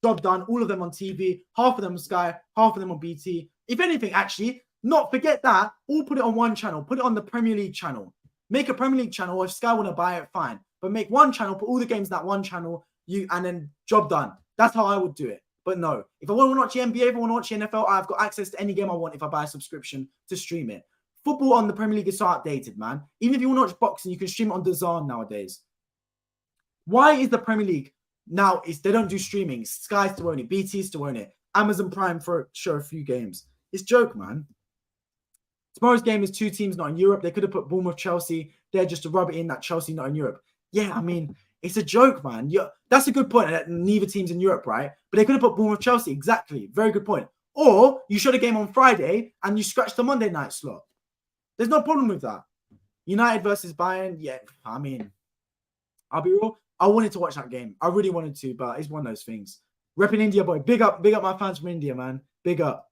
Job done. All of them on TV. Half of them on Sky, half of them on BT. If anything, actually, not forget that. All put it on one channel. Put it on the Premier League channel. Make a Premier League channel. If Sky want to buy it, fine. But make one channel. Put all the games in that one channel. And then job done. That's how I would do it. But no, if I want to watch the NBA, if I want to watch the NFL, I've got access to any game I want if I buy a subscription to stream it. Football on the Premier League is so outdated, man. Even if you want to watch boxing, you can stream it on DAZN nowadays. Why is the Premier League now? They don't do streaming. Sky still own it. BT still own it. Amazon Prime for show a few games. It's a joke, man. Tomorrow's game is 2 teams not in Europe. They could have put Bournemouth, Chelsea there just to rub it in that Chelsea not in Europe. Yeah, I mean, it's a joke, man. That's a good point. Neither team's in Europe, right? But they could have put Bournemouth, Chelsea. Exactly. Very good point. Or you showed a game on Friday and you scratched the Monday night slot. There's no problem with that. United versus Bayern. Yeah, I mean, I'll be real. I wanted to watch that game. I really wanted to, but it's one of those things. Repping India, boy. Big up my fans from India, man. Big up.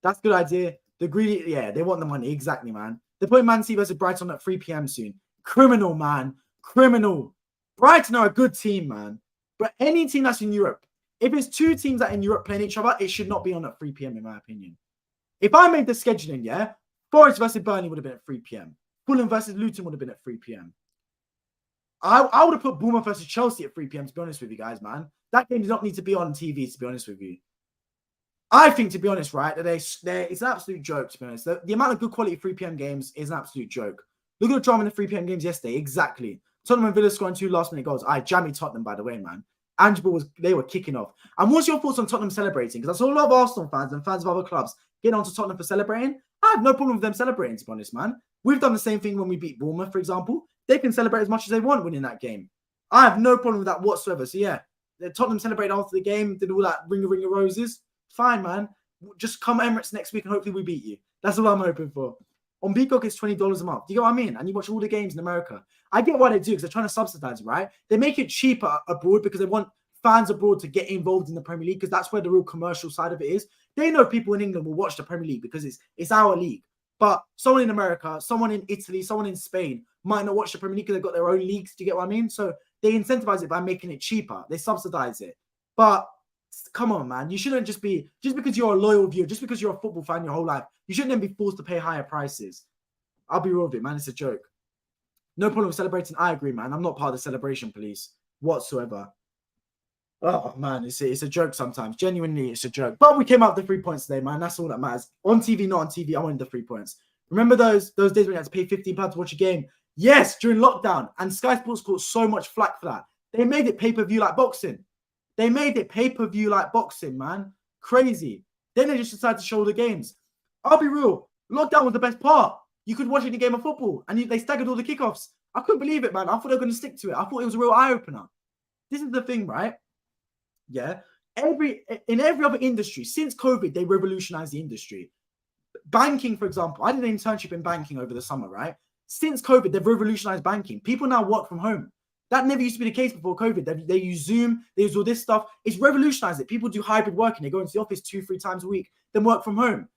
That's a good idea. The greedy, yeah, they want the money. Exactly, man. They're putting Man City versus Brighton at 3 p.m. soon. Criminal, man. Criminal. Brighton are a good team, man. But any team that's in Europe, if it's 2 teams that are in Europe playing each other, it should not be on at 3 p.m. in my opinion. If I made the scheduling, yeah, Forest versus Burnley would have been at 3 p.m. Fulham versus Luton would have been at 3 p.m. I would have put Bournemouth versus Chelsea at 3 p.m. to be honest with you guys, man. That game does not need to be on TV, to be honest with you. I think, to be honest, right, that it's an absolute joke, to be honest. The amount of good quality 3 p.m. games is an absolute joke. Look at the drama in the 3 p.m. games yesterday. Exactly. Tottenham and Villa scoring 2 last-minute goals. Jammy Tottenham, by the way, man. They were kicking off. And what's your thoughts on Tottenham celebrating? Because I saw a lot of Arsenal fans and fans of other clubs getting onto Tottenham for celebrating. I have no problem with them celebrating, to be honest, man. We've done the same thing when we beat Bournemouth, for example. They can celebrate as much as they want winning that game. I have no problem with that whatsoever. So, yeah, Tottenham celebrated after the game, did all that ring of roses. Fine, man. Just come Emirates next week and hopefully we beat you. That's all I'm hoping for. On Peacock, it's $20 a month. Do you get what I mean? And you watch all the games in America. I get why they do because they're trying to subsidize it, right? They make it cheaper abroad because they want fans abroad to get involved in the Premier League because that's where the real commercial side of it is. They know people in England will watch the Premier League because it's our league. But someone in America, someone in Italy, someone in Spain might not watch the Premier League because they've got their own leagues. Do you get what I mean? So they incentivize it by making it cheaper. They subsidize it. But come on, man. You shouldn't just because you're a loyal viewer, just because you're a football fan your whole life, you shouldn't then be forced to pay higher prices. I'll be real with it, man. It's a joke. No problem with celebrating. I agree, man. I'm not part of the celebration police whatsoever. Oh, man. It's a joke sometimes. Genuinely, it's a joke. But we came out with the 3 points today, man. That's all that matters. On TV, not on TV. I wanted the 3 points. Remember those days when you had to pay £15 to watch a game? Yes, during lockdown. And Sky Sports caught so much flack for that. They made it pay-per-view like boxing. They made it pay-per-view like boxing, man. Crazy. Then they just decided to show the games. I'll be real. Lockdown was the best part. You could watch any game of football. And they staggered all the kickoffs. I couldn't believe it, man. I thought they were going to stick to it. I thought it was a real eye-opener. This is the thing, right? Yeah. In every other industry, since COVID, they revolutionized the industry. Banking, for example. I did an internship in banking over the summer, right? Since COVID, they've revolutionized banking. People now work from home. That never used to be the case before COVID. They use Zoom. They use all this stuff. It's revolutionized it. People do hybrid working. They go into the office 2-3 times a week, then work from home.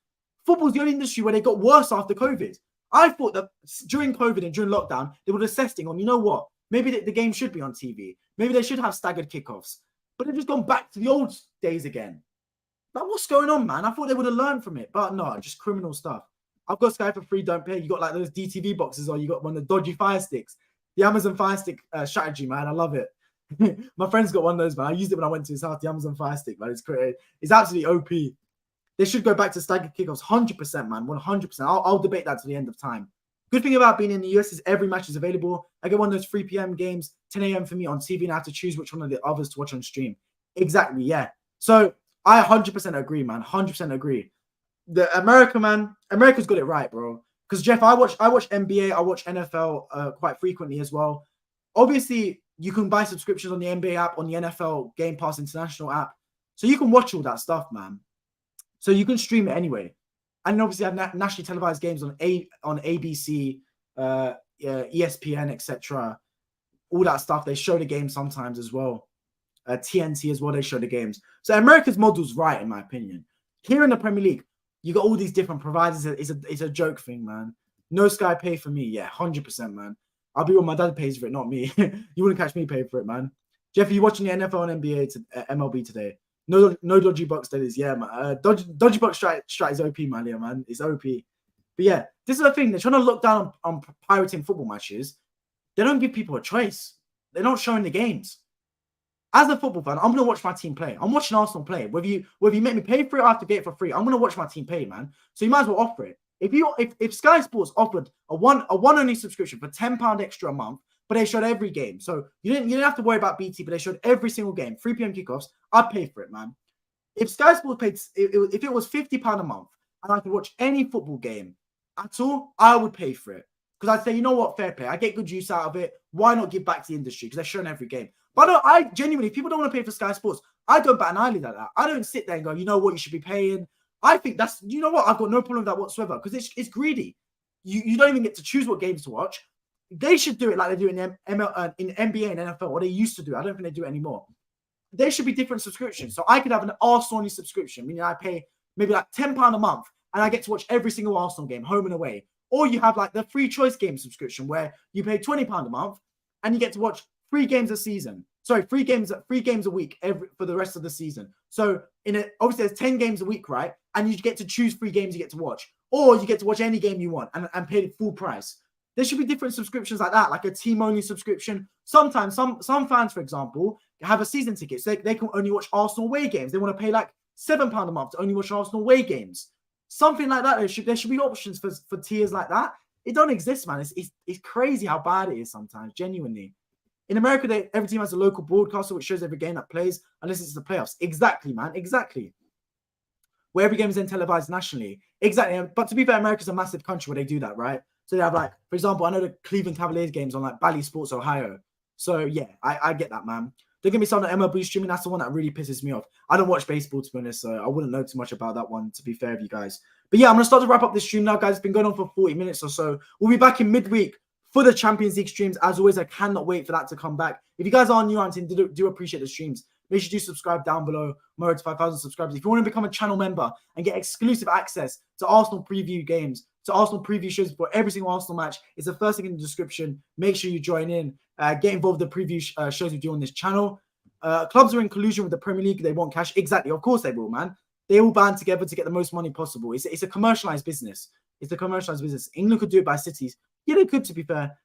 Football's the only industry where they got worse after COVID. I thought that during COVID and during lockdown, they were assessing on, you know what? Maybe the game should be on TV. Maybe they should have staggered kickoffs. But they've just gone back to the old days again. Like, what's going on, man? I thought they would have learned from it. But no, just criminal stuff. I've got Sky for free, don't pay. You got like those DTV boxes or you got one of the dodgy Fire Sticks. The Amazon Fire Stick strategy, man. I love it. My friend's got one of those, man. I used it when I went to his house, the Amazon Fire Stick, man. It's absolutely OP. They should go back to staggered kickoffs 100%, man. 100%. I'll debate that to the end of time. Good thing about being in the US is every match is available. I get one of those 3 p.m. games, 10 a.m. for me on TV, and I have to choose which one of the others to watch on stream. Exactly, yeah. So I 100% agree, man. 100% agree. America's got it right, bro. Because Jeff, I watch NBA, I watch NFL quite frequently as well. Obviously, you can buy subscriptions on the NBA app, on the NFL Game Pass International app, so you can watch all that stuff, man. So you can stream it anyway, and obviously have nationally televised games on ABC, ESPN, etc. all that stuff. They show the game sometimes as well. TNT as well, they show the games. So America's model's right, in my opinion. Here in the Premier League, you got all these different providers. It's a joke thing, man. No Sky pay for me. Yeah, 100%, man. I'll be real, my dad pays for it, not me. You wouldn't catch me paying for it, man. Jeff, you watching the NFL and NBA MLB today? No dodgy box that is. Yeah, man. Dodgy box strat is OP, man. Yeah, man. It's OP. But yeah, this is the thing. They're trying to look down on pirating football matches. They don't give people a choice. They're not showing the games. As a football fan, I'm going to watch my team play. I'm watching Arsenal play. Whether you make me pay for it, I have to get it for free. I'm going to watch my team play, man. So you might as well offer it. If Sky Sports offered a one only subscription for £10 extra a month, but they showed every game, so you didn't have to worry about BT, but they showed every single game, 3 p.m. kickoffs, I'd pay for it, man. If Sky Sports paid, if it was £50 a month and I could watch any football game at all, I would pay for it. Because I'd say, you know what, fair play. I get good use out of it. Why not give back to the industry? Because they're showing every game. But no, I genuinely, if people don't want to pay for Sky Sports, I don't bat an eyelid at that. I don't sit there and go, you know what, you should be paying. I think that's, you know what, I've got no problem with that whatsoever because it's greedy. You don't even get to choose what games to watch. They should do it like they do in NBA and NFL, or they used to do. I don't think they do it anymore. There should be different subscriptions. So I could have an Arsenal-only subscription, meaning I pay maybe like £10 a month and I get to watch every single Arsenal game, home and away. Or you have like the free choice game subscription where you pay £20 a month and you get to watch 3 games a season. Sorry, 3 games a week for the rest of the season. So obviously there's 10 games a week, right? And you get to choose 3 games you get to watch. Or you get to watch any game you want and pay the full price. There should be different subscriptions like that, like a team-only subscription. Sometimes some fans, for example, have a season ticket. So they can only watch Arsenal away games. They want to pay like £7 a month to only watch Arsenal away games. Something like that. There should be options for tiers like that. It don't exist, man. It's crazy how bad it is sometimes, genuinely. In America, every team has a local broadcaster which shows every game that plays, unless it's the playoffs. Exactly, man. Exactly. Where every game is then televised nationally. Exactly. But to be fair, America's a massive country where they do that, right? So they have like, for example, I know the Cleveland Cavaliers games on like Bally Sports Ohio. So yeah, I get that, man. Don't get me started on MLB streaming. That's the one that really pisses me off. I don't watch baseball, to be honest, so I wouldn't know too much about that one, to be fair with you guys. But yeah, I'm going to start to wrap up this stream now, guys. It's been going on for 40 minutes or so. We'll be back in midweek for the Champions League streams. As always, I cannot wait for that to come back. If you guys are new on team, do appreciate the streams. Make sure you do subscribe down below. More to 5,000 subscribers. If you want to become a channel member and get exclusive access to Arsenal preview games, to Arsenal preview shows for every single Arsenal match, it's the first thing in the description. Make sure you join in. Get involved with the preview shows we do on this channel. Clubs are in collusion with the Premier League. They want cash. Exactly. Of course they will, man. They all band together to get the most money possible. It's a commercialized business. It's a commercialized business. England could do it by cities. Yeah, they could, to be fair.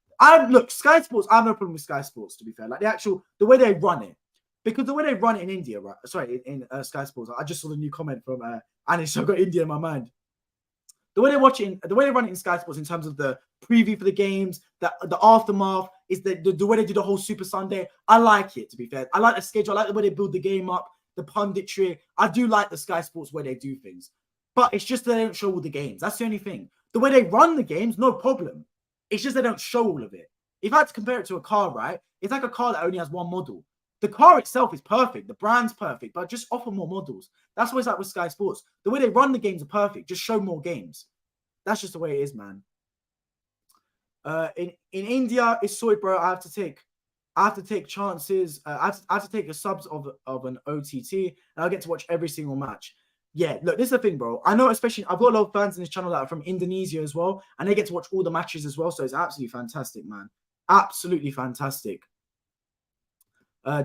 Look, Sky Sports, I have no problem with Sky Sports, to be fair. Like the way they run it. Because the way they run it in India, right? Sorry, in Sky Sports. I just saw the new comment from Anish, so I've got India in my mind. The way they run it in Sky Sports in terms of the preview for the games, the aftermath, is the way they do the whole Super Sunday. I like it, to be fair. I like the schedule. I like the way they build the game up, the punditry. I do like the Sky Sports way they do things. But it's just that they don't show all the games. That's the only thing. The way they run the games, no problem. It's just they don't show all of it. If I had to compare it to a car, right? It's like a car that only has one model. The car itself is perfect. The brand's perfect, but just offer more models. That's what it's like with Sky Sports. The way they run the games are perfect. Just show more games. That's just the way it is, man. In India, it's sorted, bro. I have to take chances. I have to take the subs of an OTT, and I'll get to watch every single match. Yeah, look, this is the thing, bro. I know, especially, I've got a lot of fans in this channel that are from Indonesia as well, and they get to watch all the matches as well. So it's absolutely fantastic, man. Absolutely fantastic.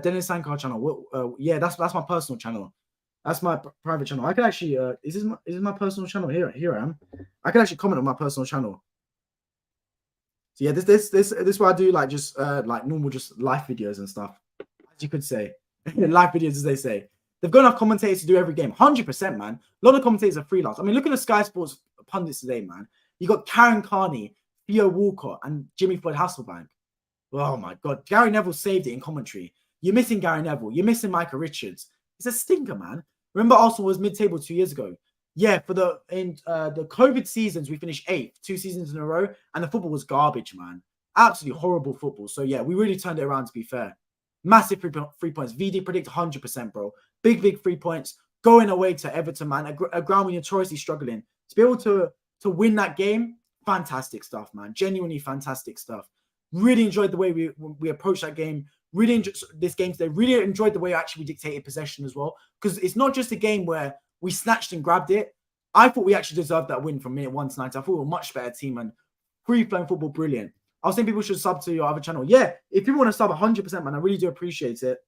Dennis Sancar channel. Yeah, that's my personal channel. That's my private channel. I can actually. Is this my personal channel? Here I am. I can actually comment on my personal channel. So yeah, this is what I do, like just like normal, just live videos and stuff, as you could say, live videos as they say. They've got enough commentators to do every game, 100%, man. A lot of commentators are freelance. I mean, look at the Sky Sports pundits today, man. You got Karen Carney, Theo Walcott, and Jimmy Floyd Hasselbank. Oh my God, Gary Neville saved it in commentary. You're missing Gary Neville. You're missing Micah Richards. It's a stinker, man. Remember, Arsenal was mid-table 2 years ago. Yeah, for the COVID seasons, we finished 8th, 2 seasons in a row, and the football was garbage, man. Absolutely horrible football. So yeah, we really turned it around, to be fair. Massive 3 points. VD predict 100%, bro. Big 3 points. Going away to Everton, man. A ground we're notoriously struggling. To be able to win that game, fantastic stuff, man. Genuinely fantastic stuff. Really enjoyed the way we approached that game. Really enjoyed this game today. Really enjoyed the way actually we dictated possession as well. Because it's not just a game where we snatched and grabbed it. I thought we actually deserved that win from minute 1 to 90. I thought we were a much better team and free-flowing football, brilliant. I was saying people should sub to your other channel. Yeah, if people want to sub 100%, man, I really do appreciate it.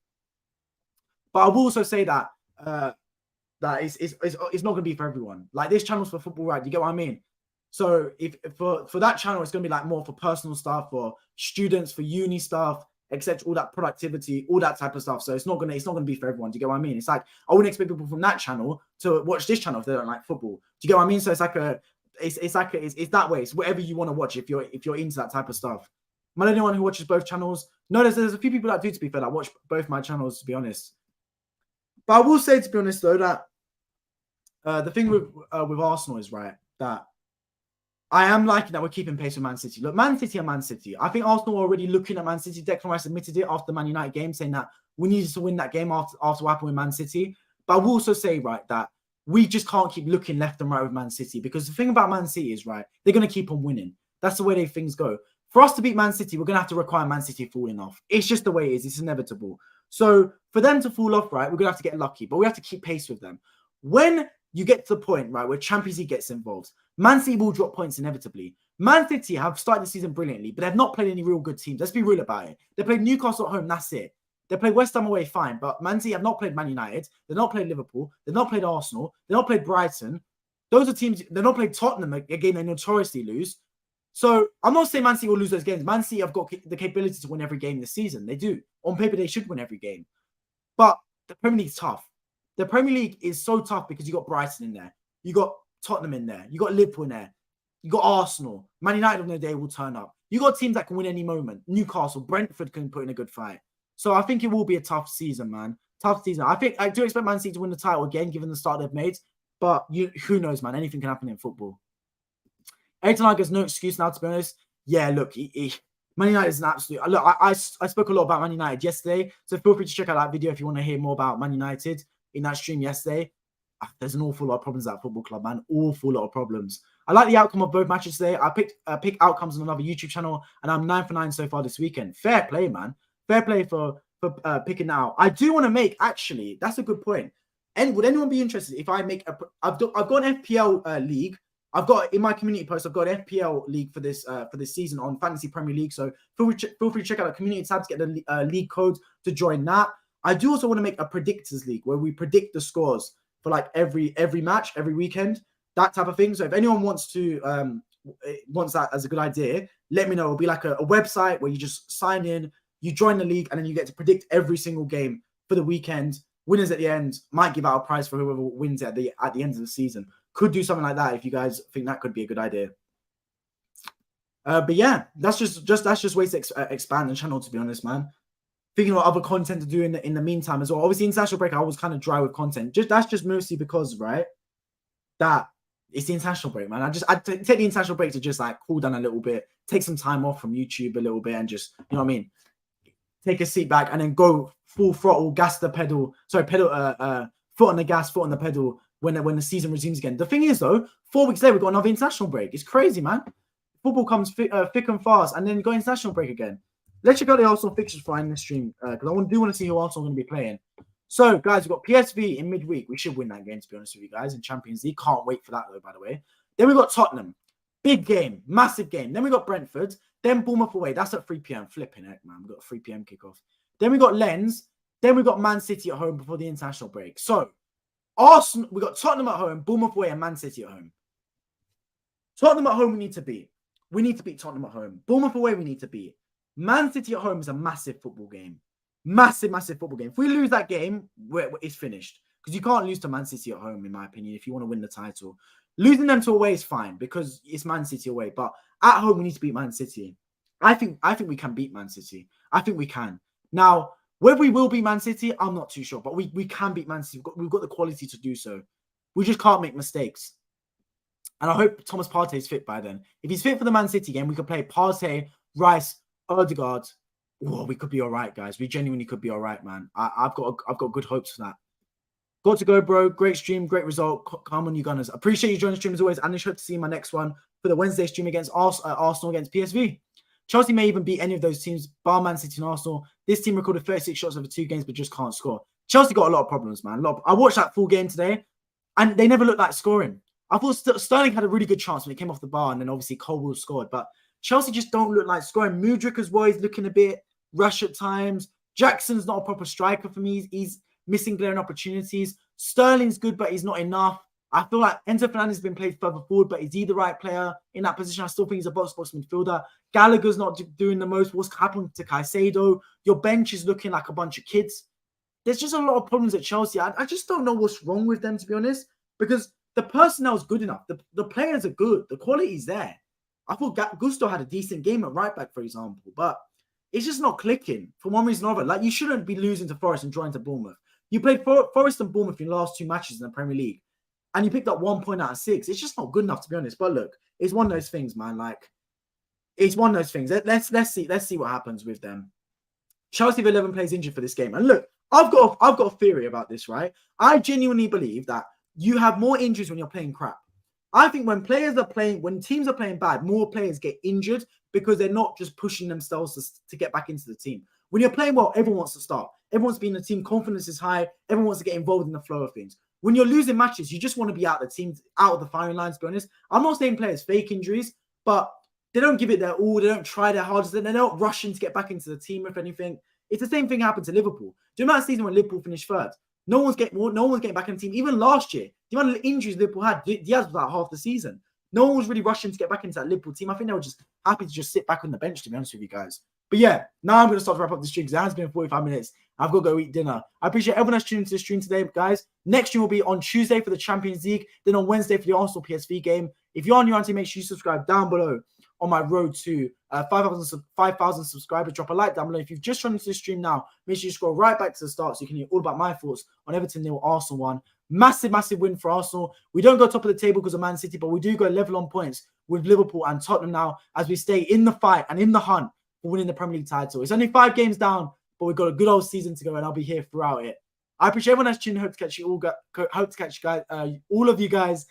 But I will also say that that it's not going to be for everyone. Like, this channel's for football, right? You get what I mean? So if for that channel, it's going to be like more for personal stuff, for students, for uni stuff, etc. All that productivity, all that type of stuff. So it's not going to be for everyone. Do you get what I mean? It's like, I wouldn't expect people from that channel to watch this channel if they don't like football. Do you get what I mean? So it's like it's that way. It's whatever you want to watch if you're into that type of stuff. Am I the only one who watches both channels? No, there's a few people that do, to be fair, that watch both my channels, to be honest. But I will say, to be honest, though, that the thing with Arsenal is, right, that I am liking that we're keeping pace with Man City. Look, Man City are Man City. I think Arsenal are already looking at Man City. Declan Rice admitted it after the Man United game, saying that we needed to win that game after what happened with Man City. But I will also say, right, that we just can't keep looking left and right with Man City, because the thing about Man City is, right, they're going to keep on winning. That's the way things go. For us to beat Man City, we're going to have to require Man City falling off. It's just the way it is. It's inevitable. So for them to fall off, right, we're going to have to get lucky, but we have to keep pace with them. When you get to the point, right, where Champions League gets involved, Man City will drop points inevitably. Man City have started the season brilliantly, but they've not played any real good teams. Let's be real about it. They played Newcastle at home, that's it. They played West Ham away, fine. But Man City have not played Man United. They've not played Liverpool. They've not played Arsenal. They've not played Brighton. Those are teams. They've not played Tottenham, a game they notoriously lose. So I'm not saying Man City will lose those games. Man City have got the capability to win every game this season. They do. On paper, they should win every game. But the Premier League is tough. The Premier League is so tough because you got Brighton in there. You got Tottenham in there. You got Liverpool in there. You got Arsenal. Man United on their day will turn up. You got teams that can win any moment. Newcastle, Brentford can put in a good fight. So I think it will be a tough season, man. Tough season. I do expect Man City to win the title again, given the start they've made. But who knows, man? Anything can happen in football. Everton has no excuse now, to be honest. Yeah, look, Man United is an absolute... Look, I spoke a lot about Man United yesterday, so feel free to check out that video if you want to hear more about Man United in that stream yesterday. There's an awful lot of problems at that football club, man. Awful lot of problems. I like the outcome of both matches today. I pick outcomes on another YouTube channel, and I'm 9 for 9 so far this weekend. Fair play, man. Fair play for picking that out. I do want to make, actually, that's a good point. And would anyone be interested if I make I've got an FPL league. I've got in my community post, I've got an FPL league for this season on Fantasy Premier League. So feel free to check out the community tab to get the league code to join that. I do also want to make a predictors league where we predict the scores for like every match, every weekend, that type of thing. So if anyone wants that as a good idea, let me know. It'll be like a website where you just sign in, you join the league, and then you get to predict every single game for the weekend. Winners at the end might give out a prize for whoever wins at the end of the season. Could do something like that if you guys think that could be a good idea. But yeah, that's just ways to expand the channel, to be honest, man. Thinking of other content to do in the meantime as well. Obviously, international break, I was kind of dry with content. That's just mostly because, right, that it's the international break, man. I take the international break to just like cool down a little bit, take some time off from YouTube a little bit, and just, you know what I mean, take a seat back and then go full throttle, gas the pedal. Sorry, foot on the gas, foot on the pedal when the season resumes again. The thing is, though, 4 weeks later we've got another international break. It's crazy, man. Football comes thick and fast, and then go international break again. Let's check out the Arsenal fixtures for in the stream because I do want to see who Arsenal are going to be playing. So, guys, we've got PSV in midweek. We should win that game, to be honest with you guys, in Champions League. Can't wait for that, though, by the way. Then we've got Tottenham. Big game. Massive game. Then we've got Brentford. Then Bournemouth away. That's at 3 p.m. Flipping heck, man. We've got a 3 p.m. kickoff. Then we've got Lens. Then we've got Man City at home before the international break. So, Arsenal, we've got Tottenham at home, Bournemouth away, and Man City at home. Tottenham at home we need to beat. We need to beat Tottenham at home. Bournemouth away we need to beat. Man City at home is a massive football game. Massive, massive football game. If we lose that game, it's finished. Because you can't lose to Man City at home, in my opinion, if you want to win the title. Losing them to away is fine because it's Man City away. But at home, we need to beat Man City. I think we can beat Man City. I think we can. Now, whether we will beat Man City, I'm not too sure. But we can beat Man City. We've got the quality to do so. We just can't make mistakes. And I hope Thomas Partey is fit by then. If he's fit for the Man City game, we could play Partey, Rice, Odegaard. Oh, we could be all right, guys. We genuinely could be all right, man. I've got good hopes for that. Got to go, bro. Great stream, great result. Come on, you Gunners. Appreciate you joining the stream as always. And I hope to see you in my next one for the Wednesday stream against Arsenal against PSV. Chelsea may even beat any of those teams, bar Man City and Arsenal. This team recorded 36 shots over 2 games, but just can't score. Chelsea got a lot of problems, man. I watched that full game today, and they never looked like scoring. I thought Sterling had a really good chance when he came off the bar, and then obviously Colwill scored. But Chelsea just don't look like scoring. Mudryk as well is looking a bit rush at times. Jackson's not a proper striker for me. He's missing glaring opportunities. Sterling's good, but he's not enough. I feel like Enzo Fernandez has been played further forward, but is he the right player in that position? I still think he's a box-to-box midfielder. Gallagher's not doing the most. What's happened to Caicedo? Your bench is looking like a bunch of kids. There's just a lot of problems at Chelsea. I just don't know what's wrong with them, to be honest, because the personnel is good enough. The players are good. The quality is there. I thought Gusto had a decent game at right back, for example, but it's just not clicking for one reason or another. Like, you shouldn't be losing to Forest and drawing to Bournemouth. You played Forest and Bournemouth in your last 2 matches in the Premier League, and you picked up 1 point out of 6. It's just not good enough, to be honest. But look, it's one of those things, man. Like, it's one of those things. Let's see what happens with them. Chelsea have 11 players injured for this game, and look, I've got a theory about this, right? I genuinely believe that you have more injuries when you're playing crap. I think when teams are playing bad, more players get injured because they're not just pushing themselves to get back into the team. When you're playing well, everyone wants to start. Everyone's being in the team. Confidence is high. Everyone wants to get involved in the flow of things. When you're losing matches, you just want to be out of the team, out of the firing lines, to be honest. I'm not saying players fake injuries, but they don't give it their all. They don't try their hardest. They're not rushing to get back into the team, if anything. It's the same thing happened to Liverpool. Do you remember that season when Liverpool finished third? No one's getting back in the team. Even last year, the amount of injuries Liverpool had, Diaz was like half the season. No one was really rushing to get back into that Liverpool team. I think they were just happy to just sit back on the bench, to be honest with you guys. But yeah, now I'm going to start to wrap up the stream because it has been 45 minutes. I've got to go eat dinner. I appreciate everyone that's tuned into the stream today, guys. Next stream will be on Tuesday for the Champions League, then on Wednesday for the Arsenal PSV game. If you're on your team, make sure you subscribe down below on my road to 5,000 subscribers. Drop a like down below. If you've just joined into the stream now, make sure you scroll right back to the start so you can hear all about my thoughts on Everton 0, Arsenal 1. Massive win for Arsenal. We don't go top of the table because of Man City, but we do go level on points with Liverpool and Tottenham now as we stay in the fight and in the hunt for winning the Premier League title. It's only 5 games down, but we've got a good old season to go, and I'll be here throughout it. I appreciate everyone that's tuned. Hope to catch you all. All of you guys